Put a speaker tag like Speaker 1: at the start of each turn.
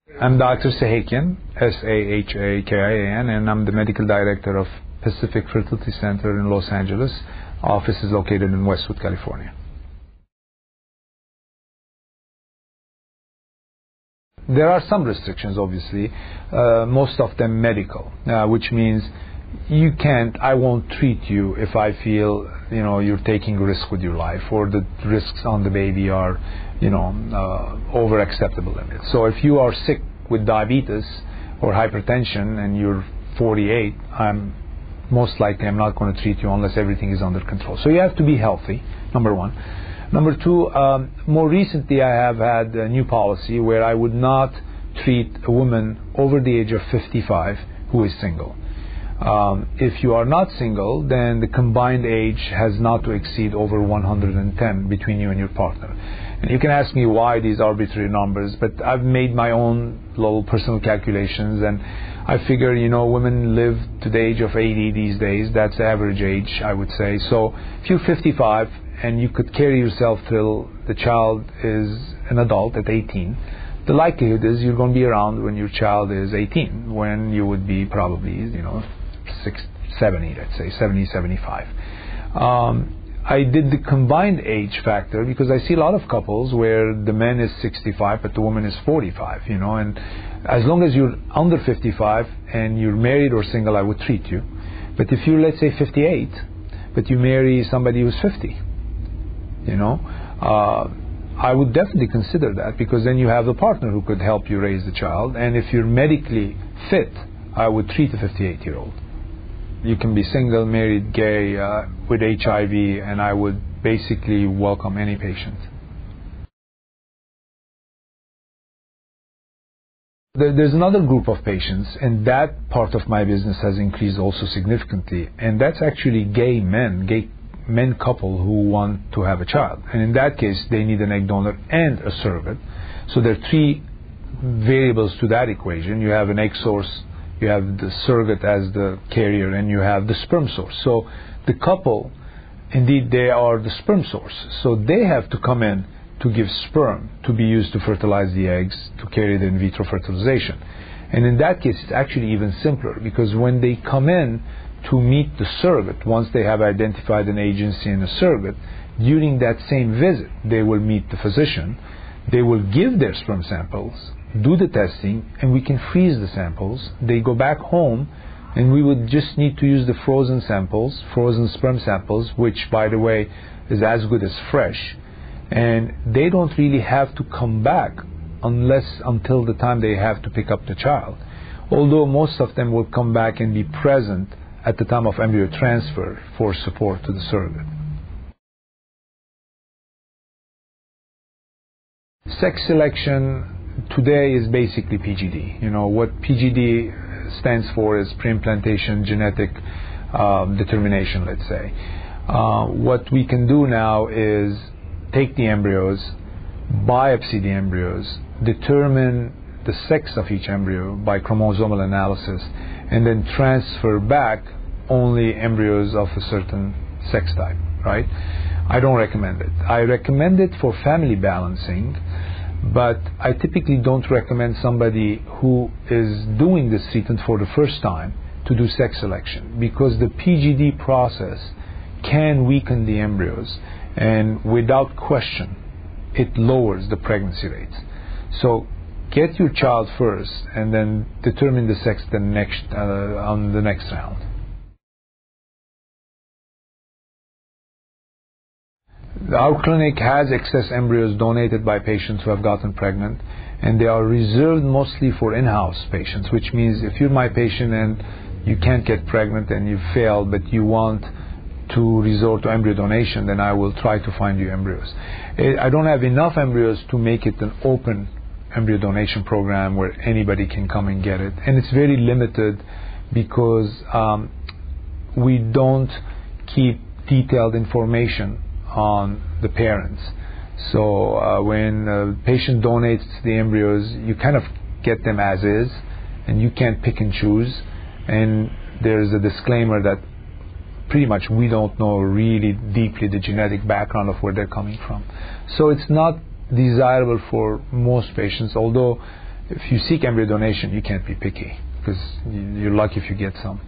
Speaker 1: I'm Dr. Sahakian, Sahakian, and I'm the medical director of Pacific Fertility Center in Los Angeles. Office is located in Westwood, California. There are some restrictions, obviously, most of them medical, which means I won't treat you if I feel, you're taking a risk with your life or the risks on the baby are, over acceptable limits. So if you are sick with diabetes or hypertension and you're 48, I'm not going to treat you unless everything is under control. So you have to be healthy, number one. Number two, more recently I have had a new policy where I would not treat a woman over the age of 55 who is single. If you are not single, then the combined age has not to exceed over 110 between you and your partner. And you can ask me why these arbitrary numbers, but I've made my own little personal calculations, and I figure, women live to the age of 80 these days. That's the average age, I would say. So if you're 55 and you could carry yourself till the child is an adult at 18, the likelihood is you're going to be around when your child is 18, when you would be probably, 70, let's say, 70, 75. I did the combined age factor because I see a lot of couples where the man is 65 but the woman is 45, and as long as you're under 55 and you're married or single, I would treat you. But if you're, let's say, 58, but you marry somebody who's 50, I would definitely consider that, because then you have a partner who could help you raise the child. And if you're medically fit, I would treat a 58-year-old. You can be single, married, gay, with HIV, and I would basically welcome any patient. There's another group of patients, and that part of my business has increased also significantly, and that's actually gay men couple who want to have a child. And in that case, they need an egg donor and a surrogate. So there are three variables to that equation. You have an egg source, you have the surrogate as the carrier, and you have the sperm source. So the couple, indeed, they are the sperm source. So they have to come in to give sperm to be used to fertilize the eggs, to carry the in vitro fertilization. And in that case, it's actually even simpler, because when they come in to meet the surrogate, once they have identified an agency and a surrogate, during that same visit, they will meet the physician. They will give their sperm samples, do the testing, and we can freeze the samples. They go back home, and we would just need to use the frozen sperm samples, which, by the way, is as good as fresh. And they don't really have to come back until the time they have to pick up the child. Although most of them will come back and be present at the time of embryo transfer for support to the surrogate. Sex selection today is basically PGD. What PGD stands for is pre-implantation genetic determination, let's say. What we can do now is take the embryos, biopsy the embryos, determine the sex of each embryo by chromosomal analysis, and then transfer back only embryos of a certain sex type, right? I don't recommend it. I recommend it for family balancing, but I typically don't recommend somebody who is doing this treatment for the first time to do sex selection, because the PGD process can weaken the embryos, and without question, it lowers the pregnancy rates. So get your child first, and then determine the sex on the next round. Our clinic has excess embryos donated by patients who have gotten pregnant, and they are reserved mostly for in-house patients, which means if you're my patient and you can't get pregnant and you failed, but you want to resort to embryo donation, then I will try to find you embryos. I don't have enough embryos to make it an open embryo donation program where anybody can come and get it, and it's very limited because we don't keep detailed information on the parents. So when a patient donates the embryos, you kind of get them as is, and you can't pick and choose, and there's a disclaimer that pretty much we don't know really deeply the genetic background of where they're coming from. So it's not desirable for most patients, although if you seek embryo donation, you can't be picky, because you're lucky if you get some.